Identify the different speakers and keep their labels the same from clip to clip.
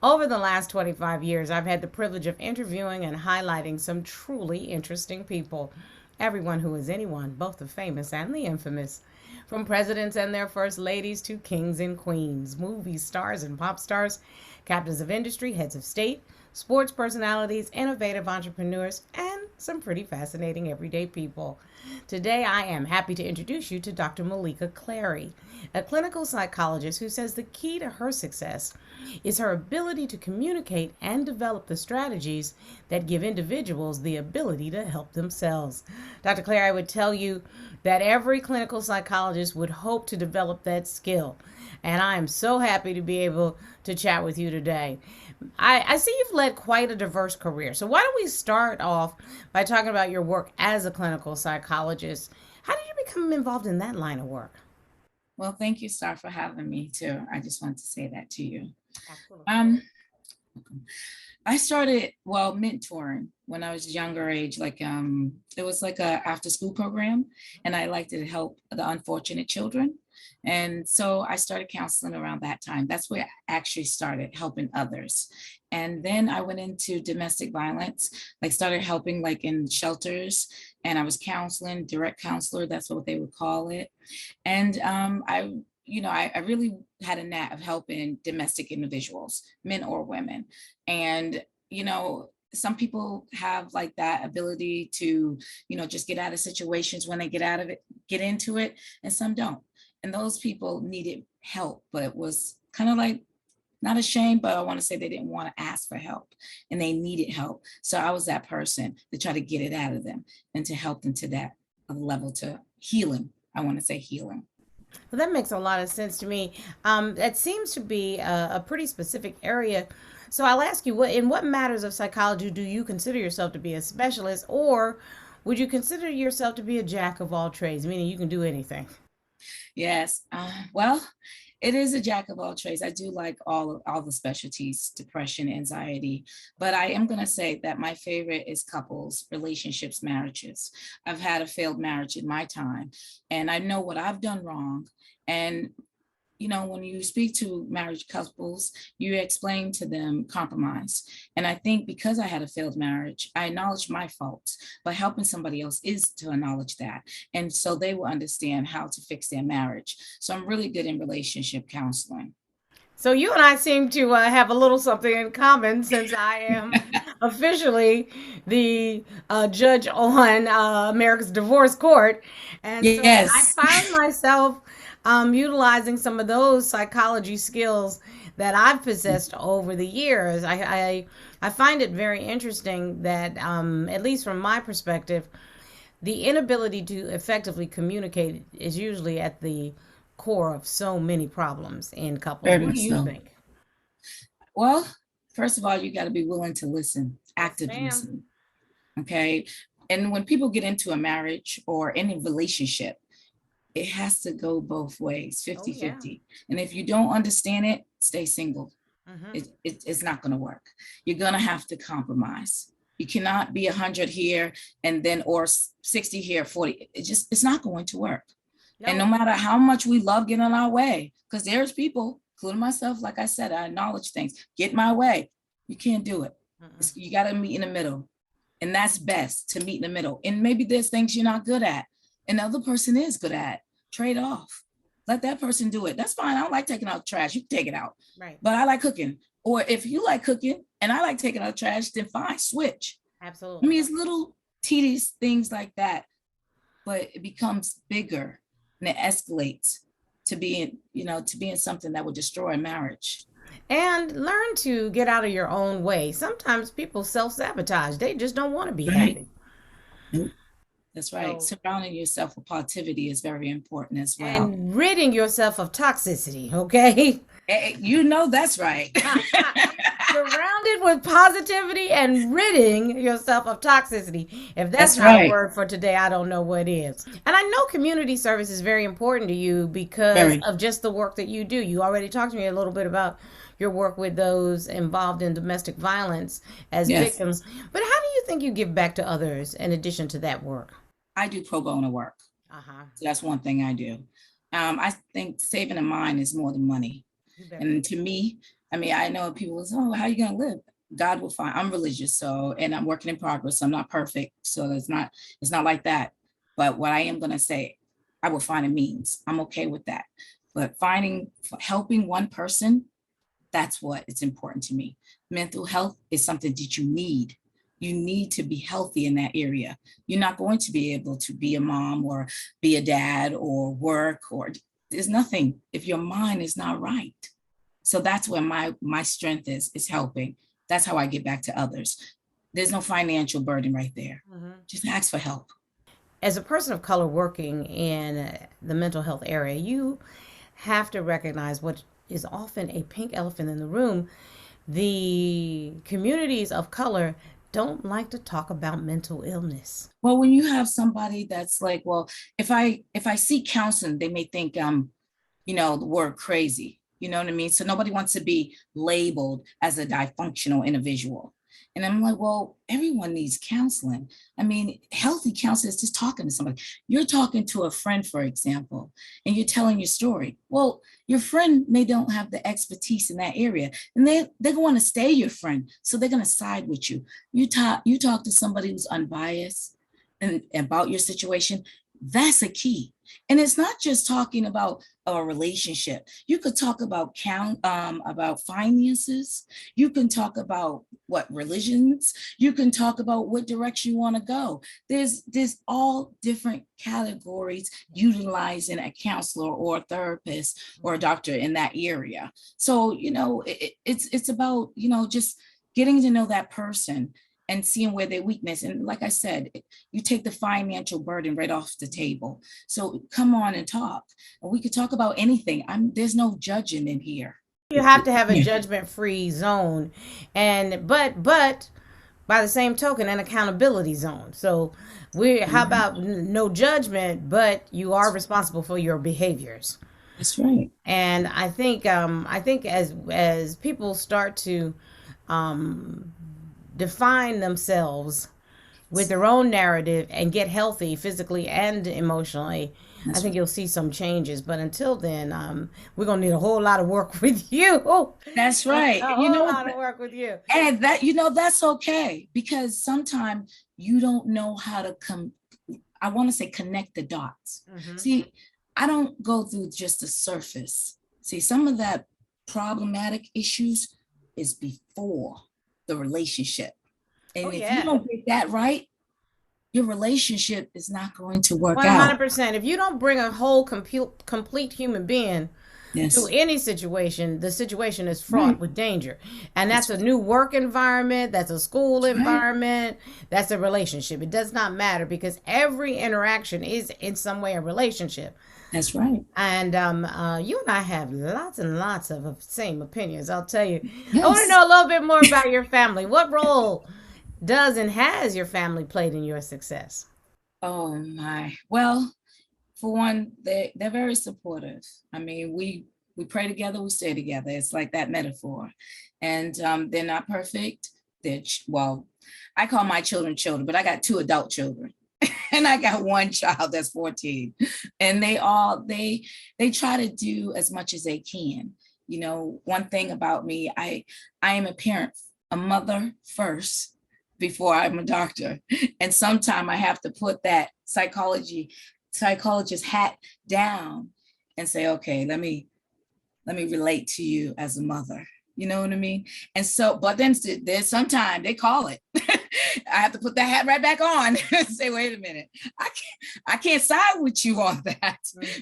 Speaker 1: Over the last 25 years, I've had the privilege of interviewing and highlighting some truly interesting people. Everyone who is anyone, both the famous and the infamous. From presidents and their first ladies to kings and queens, movie stars and pop stars, captains of industry, heads of state, sports personalities, innovative entrepreneurs, and some pretty fascinating everyday people. Today, I am happy to introduce you to Dr. Meleeka Clary, a clinical psychologist who says the key to her success is her ability to communicate and develop the strategies that give individuals the ability to help themselves. Dr. Clary, I would tell you that every clinical psychologist would hope to develop that skill. And I am so happy to be able to chat with you today. I see you've led quite a diverse career. So, why don't we start off by talking about your work as a clinical psychologist? How did you become involved in that line of work?
Speaker 2: Well, thank you, Star, for having me too. I just wanted to say that to you.
Speaker 1: Absolutely.
Speaker 2: Um, I started mentoring when I was younger age. It was like a after school program, and I liked to help the unfortunate children. And so I started counseling around that time. That's where I actually started helping others. And then I went into domestic violence, like started helping like in shelters, and I was counseling, direct counselor, that's what they would call it. And I really had a knack of helping domestic individuals, men or women. And, some people have like that ability to, just get out of situations when they get out of it, get into it, and some don't. And those people needed help, but it was kind of like not ashamed, but I want to say they didn't want to ask for help and they needed help. So I was that person to try to get it out of them and to help them to that level to healing. I want to say healing.
Speaker 1: Well, that makes a lot of sense to me. That seems to be a pretty specific area. So I'll ask you, in what matters of psychology do you consider yourself to be a specialist, or would you consider yourself to be a jack of all trades, meaning you can do anything?
Speaker 2: Yes. Well, it is a jack of all trades. I do like all the specialties, depression, anxiety, but I am going to say that my favorite is couples, relationships, marriages. I've had a failed marriage in my time, and I know what I've done wrong. And when you speak to marriage couples, you explain to them compromise. And I think because I had a failed marriage, I acknowledge my faults, but helping somebody else is to acknowledge that. And so they will understand how to fix their marriage. So I'm really good in relationship counseling.
Speaker 1: So you and I seem to have a little something in common since I am officially the judge on America's Divorce Court. And so I
Speaker 2: Yes.
Speaker 1: find myself utilizing some of those psychology skills that I've possessed over the years. I find it very interesting that, at least from my perspective, the inability to effectively communicate is usually at the core of so many problems in couples.
Speaker 2: Very
Speaker 1: What do
Speaker 2: much
Speaker 1: you
Speaker 2: so.
Speaker 1: think?
Speaker 2: Well, first of all, you got to be willing to listen,
Speaker 1: Yes,
Speaker 2: active
Speaker 1: ma'am.
Speaker 2: listen. Okay. And when people get into a marriage or any relationship, it has to go both ways,
Speaker 1: Oh, yeah.
Speaker 2: 50-50. And if you don't understand it, stay single.
Speaker 1: Hmm.
Speaker 2: It's not going to work. You're going to have to compromise. You cannot be 100 here and then or 60 here, 40. It's not going to work. And no
Speaker 1: No.
Speaker 2: matter how much we love getting in our way, because there's people, including myself, like I said, I acknowledge things, get my way. You can't do it.
Speaker 1: Mm-mm.
Speaker 2: You got to meet in the middle. And that's best, to meet in the middle. And maybe there's things you're not good at and the other person is good at. Trade off. Let that person do it. That's fine. I don't like taking out trash. You can take it out.
Speaker 1: Right.
Speaker 2: But I like cooking. Or if you like cooking and I like taking out trash, then fine, switch. I
Speaker 1: Absolutely.
Speaker 2: mean, it's little tedious things like that, but it becomes bigger and it escalates to being something that would destroy a marriage.
Speaker 1: And learn to get out of your own way. Sometimes people self sabotage, they just don't want to be
Speaker 2: Right?
Speaker 1: happy.
Speaker 2: That's right.
Speaker 1: So,
Speaker 2: Surrounding yourself with positivity is very important as well.
Speaker 1: and ridding yourself of toxicity, okay?
Speaker 2: That's right.
Speaker 1: Surrounded with positivity and ridding yourself of toxicity. If that's
Speaker 2: That's
Speaker 1: not a
Speaker 2: right.
Speaker 1: word for today, I don't know what is. And I know community service is very important to you because
Speaker 2: Very.
Speaker 1: of just the work that you do. You already talked to me a little bit about your work with those involved in domestic violence as
Speaker 2: Yes.
Speaker 1: victims. But how do you think you give back to others in addition to that work?
Speaker 2: I do pro bono work.
Speaker 1: Uh huh.
Speaker 2: So that's one thing I do. I think saving a mind is more than money.
Speaker 1: You better
Speaker 2: And to
Speaker 1: believe it.
Speaker 2: me, I mean, I know people say, oh, how are you going to live? God will find. I'm religious, so, and I'm working in progress. So I'm not perfect. So it's not like that. But what I am going to say, I will find a means. I'm okay with that. But helping one person, that's what it's important to me. Mental health is something that you need. You need to be healthy in that area. You're not going to be able to be a mom or be a dad or work, or there's nothing if your mind is not right. So that's where my strength is helping. That's how I get back to others. There's no financial burden right there. Just ask for help.
Speaker 1: As a person of color working in the mental health area, you have to recognize what is often a pink elephant in the room. The communities of color don't like to talk about mental illness.
Speaker 2: Well, when you have somebody that's like, well, if I seek counseling, they may think the word crazy. You know what I mean? So nobody wants to be labeled as a dysfunctional individual. And I'm like, well, everyone needs counseling. I mean, healthy counseling is just talking to somebody. You're talking to a friend, for example, and you're telling your story. Well, your friend may don't have the expertise in that area, and they're going to stay your friend. So they're going to side with you. You talk to somebody who's unbiased and about your situation. That's a key. And it's not just talking about a relationship. You could talk about about finances. You can talk about what religions. You can talk about what direction you want to go. There's all different categories utilizing a counselor or a therapist or a doctor in that area. So it's about just getting to know that person and seeing where their weakness. And like I said, you take the financial burden right off the table. So come on and talk. And we could talk about anything. There's no judging in here.
Speaker 1: You have to have a judgment-free zone, and but by the same token, an accountability zone. So how about no judgment, but you are responsible for your behaviors.
Speaker 2: That's right.
Speaker 1: And I think as people start to define themselves with their own narrative and get healthy physically and emotionally, I think you'll see some changes. But until then, we're gonna need a whole lot of work with you.
Speaker 2: That's right.
Speaker 1: A whole lot of work with you.
Speaker 2: And that's okay, because sometimes you don't know how to I want to say connect the dots. See, I don't go through just the surface. See, some of that problematic issues is before the relationship. And if you don't get that right, your relationship is not going to work out.
Speaker 1: 100%. If you don't bring a whole complete human being to any situation, the situation is fraught with danger. And that's a new work environment, that's a school environment, that's a relationship. It does not matter, because every interaction is in some way a relationship.
Speaker 2: That's right.
Speaker 1: And you and I have lots and lots of same opinions, I'll tell you. I want to know a little bit more about your family. What role does and has your family played in your success?
Speaker 2: Oh my. Well, for one, they're very supportive. I mean, we pray together, we stay together. It's like that metaphor. And they're not perfect. Well, I call my children, but I got 2 adult children. And I got 1 child that's 14. And they try to do as much as they can. One thing about me, I am a parent, a mother first before I'm a doctor. And sometimes I have to put that psychologist hat down and say, okay, let me relate to you as a mother. You know what I mean? And so, but then there's sometimes they call it. I have to put that hat right back on and say, wait a minute, I can't side with you on that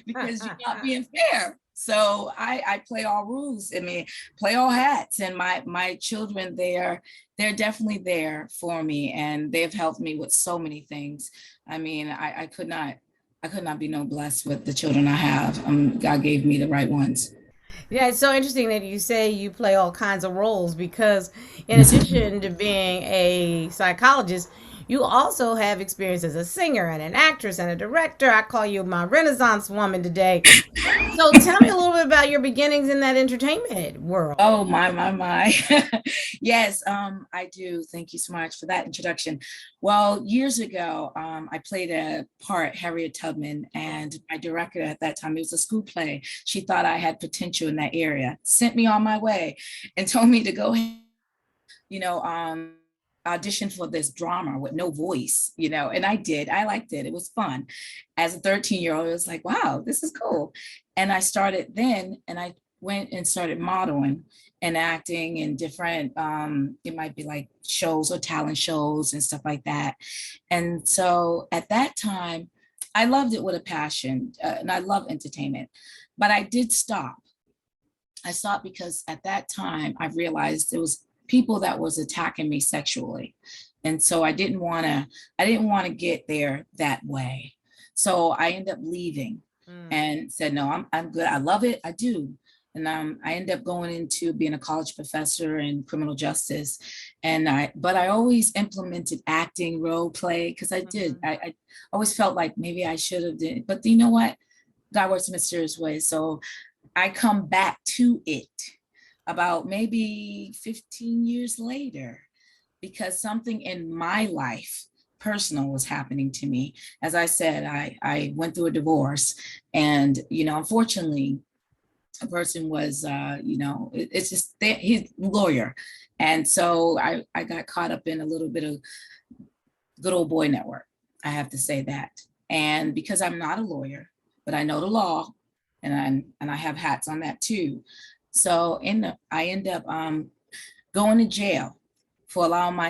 Speaker 2: because you're not being fair. So I play all rules. I mean, play all hats. And my children, they're definitely there for me, and they've helped me with so many things. I mean, I could not be no blessed with the children I have. God gave me the right ones.
Speaker 1: Yeah, it's so interesting that you say you play all kinds of roles, because in addition to being a psychologist, You also have experience as a singer and an actress and a director. I call you my Renaissance woman today. So tell me a little bit about your beginnings in that entertainment world.
Speaker 2: Oh, my. Yes, I do. Thank you so much for that introduction. Well, years ago, I played a part, Harriet Tubman, and my director at that time, it was a school play. She thought I had potential in that area, sent me on my way and told me to go, you know, audition for this drama with no voice, and I did. I liked it. It was fun. As a 13-year-old, it was like, wow, this is cool. And I started then, and I went and started modeling and acting in different, it might be like shows or talent shows and stuff like that. And so at that time, I loved it with a passion, and I love entertainment, but I did stop. I stopped because at that time I realized there was people that was attacking me sexually. And so I didn't want to get there that way. So I ended up leaving
Speaker 1: Mm.
Speaker 2: and said, no, I'm good. I love it. I do. And I ended up going into being a college professor in criminal justice. But I always implemented acting, role play, because I did.
Speaker 1: Mhm.
Speaker 2: I always felt like maybe I should have did, but you know what? God works in mysterious ways. So I come back to it about maybe 15 years later because something in my life personal was happening to me. As I said, I went through a divorce, and unfortunately a person was it's just he's a lawyer, and so I got caught up in a little bit of good old boy network. I have to say that. And because I'm not a lawyer, but I know the law, and I have hats on that too. So I end up going to jail for allowing my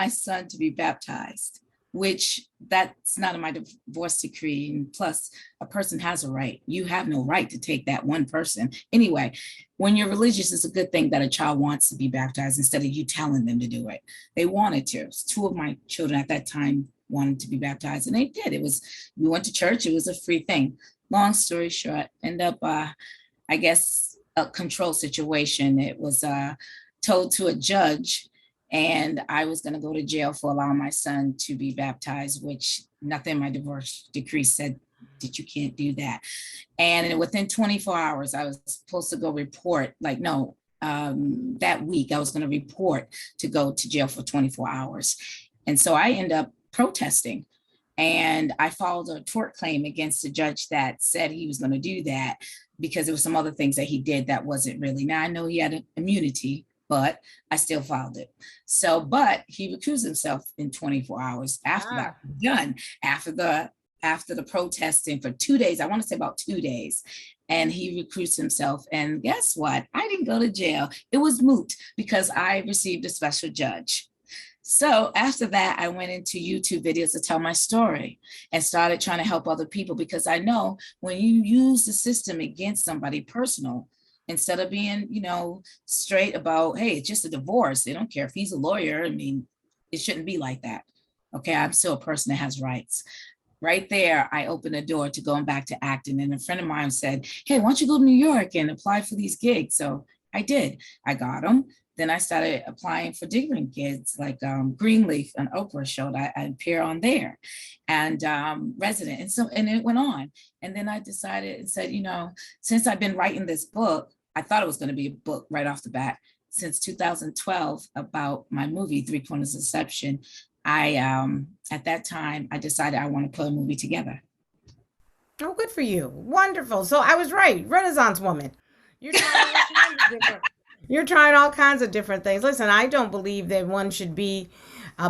Speaker 2: son to be baptized, which that's not in my divorce decree. And plus, a person has a right. You have no right to take that one person. Anyway, when you're religious, it's a good thing that a child wants to be baptized instead of you telling them to do it. They wanted to. Two of my children at that time wanted to be baptized, and they did. We went to church. It was a free thing. Long story short, end up, I guess, a control situation. It was told to a judge, and I was going to go to jail for allowing my son to be baptized, which nothing in my divorce decree said that you can't do that. And within 24 hours, I was supposed to go report, that week, I was going to report to go to jail for 24 hours. And so I end up protesting. And I filed a tort claim against the judge that said he was going to do that because there were some other things that he did that wasn't really. Now, I know he had immunity, but I still filed it. So, but he recused himself in 24 hours after that was done, after the protesting for 2 days. I want to say about 2 days. And he recused himself. And guess what? I didn't go to jail. It was moot because I received a special judge. So after that, I went into YouTube videos to tell my story and started trying to help other people, because I know when you use the system against somebody personal, instead of being, straight about, hey, it's just a divorce. They don't care if he's a lawyer. I mean, it shouldn't be like that. Okay, I'm still a person that has rights. Right there, I opened a door to going back to acting. And a friend of mine said, hey, why don't you go to New York and apply for these gigs? So I did. I got them. Then I started applying for different gigs like Greenleaf, an Oprah show that I appear on there, and Resident. And it went on. And then I decided and said, since I've been writing this book, I thought it was going to be a book right off the bat. Since 2012 about my movie, Three Corners of Deception, at that time, I decided I want to put a movie together.
Speaker 1: Oh, good for you. Wonderful. So I was right. Renaissance woman. You're trying all kinds of different. You're trying all kinds of different things. Listen, I don't believe that one should be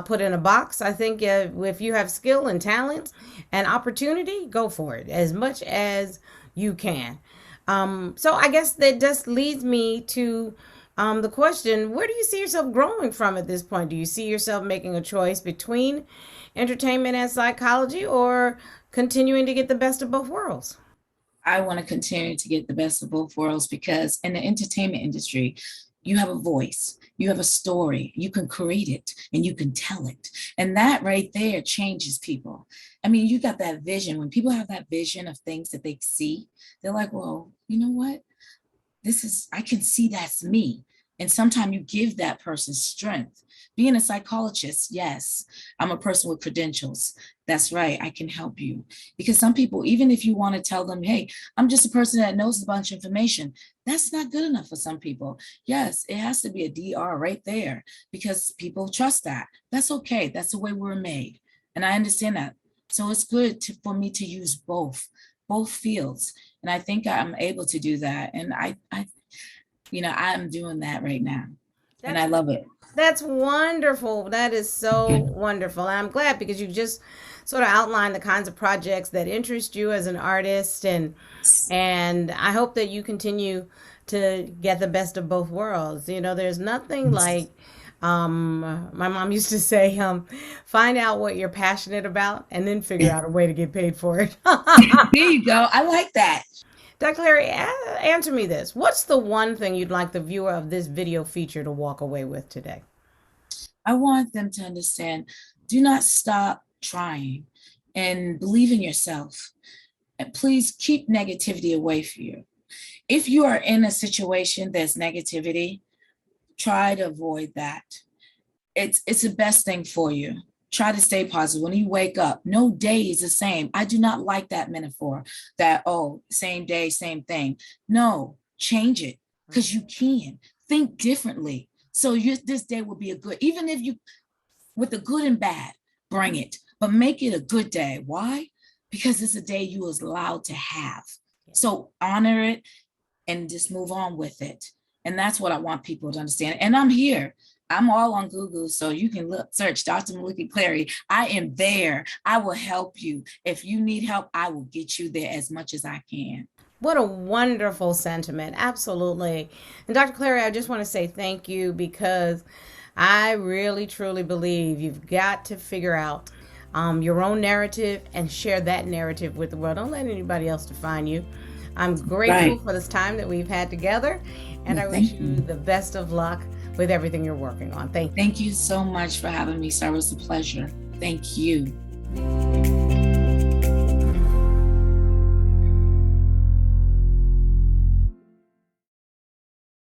Speaker 1: put in a box. I think if you have skill and talent and opportunity, go for it as much as you can. So I guess that just leads me to the question: where do you see yourself growing from at this point? Do you see yourself making a choice between entertainment and psychology, or continuing to get the best of both worlds?
Speaker 2: I want to continue to get the best of both worlds, because in the entertainment industry, you have a voice, you have a story, you can create it and you can tell it. And that right there changes people. I mean, you got that vision. When people have that vision of things that they see, they're like, well, you know what? I can see that's me. And sometimes you give that person strength. Being a psychologist, yes, I'm a person with credentials. That's right, I can help you. Because some people, even if you want to tell them, hey, I'm just a person that knows a bunch of information, that's not good enough for some people. Yes, it has to be a DR right there because people trust that. That's okay. That's the way we're made. And I understand that. So it's good for me to use both fields. And I think I'm able to do that. And I'm doing that right now. And I love it.
Speaker 1: That's wonderful. That is so wonderful. And I'm glad because you just sort of outlined the kinds of projects that interest you as an artist, and I hope that you continue to get the best of both worlds. There's nothing like my mom used to say, find out what you're passionate about and then figure out a way to get paid for it.
Speaker 2: There you go. I like that.
Speaker 1: Dr. Clary, answer me this. What's the one thing you'd like the viewer of this video feature to walk away with today?
Speaker 2: I want them to understand, do not stop trying and believe in yourself. And please keep negativity away from you. If you are in a situation that's negativity, try to avoid that. It's the best thing for you. Try to stay positive. When you wake up, no day is the same. I do not like that metaphor that, same day, same thing. No, change it because you can. Think differently. So this day will be even if you, with the good and bad, bring it, but make it a good day. Why? Because it's a day you was allowed to have. So honor it and just move on with it. And that's what I want people to understand. And I'm here. I'm all on Google, so you can search Dr. Meleeka Clary. I am there. I will help you. If you need help, I will get you there as much as I can.
Speaker 1: What a wonderful sentiment. Absolutely. And Dr. Clary, I just want to say thank you because I really, truly believe you've got to figure out your own narrative and share that narrative with the world. Don't let anybody else define you. I'm grateful for this time that we've had together, and I wish you the best of luck with everything you're working on. Thank you.
Speaker 2: Thank you so much for having me, sir. It was a pleasure. Thank you.